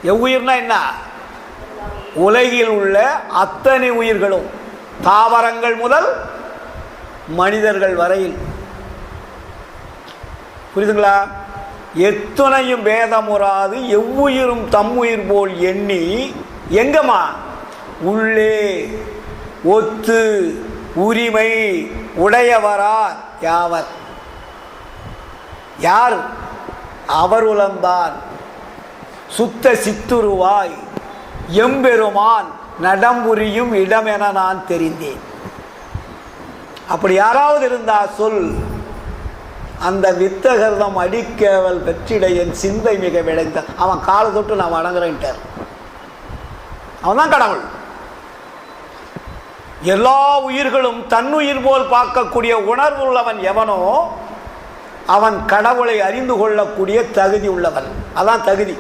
எவ்வுயிர்னா என்ன? உலகில் உள்ள அத்தனை உயிர்களும், தாவரங்கள் முதல் மனிதர்கள் வரையில். புரியுதுங்களா? எத்துணையும் பேதமுறாது எவ்வுயிரும் தம்முயிர் போல் எண்ணி எங்கம்மா உள்ளே ஒத்து உரிமை உடையவரார் யாவர். யார்? அவர் உலம்தான் சுத்த சித்துருவாய் எம்பெருமான் நடம்புரியும் இடம் என நான் தெரிந்தேன். அப்படி யாராவது இருந்தா சொல். அந்த வித்தகர்தம் அடிக்கவல் பெற்றிடையன் சிந்தை மிக விளைந்த. அவன் காலை தொட்டு நான் வணங்குறேன்ட்டார். அவன் தான் கடவுள். எல்லா உயிர்களும் தன்னுயிர் போல் பார்க்கக்கூடிய உணர்வு உள்ளவன் எவனோ அவன் கடவுளை அறிந்து கொள்ளக்கூடிய தகுதி உள்ளவன். அதான் தகுதி.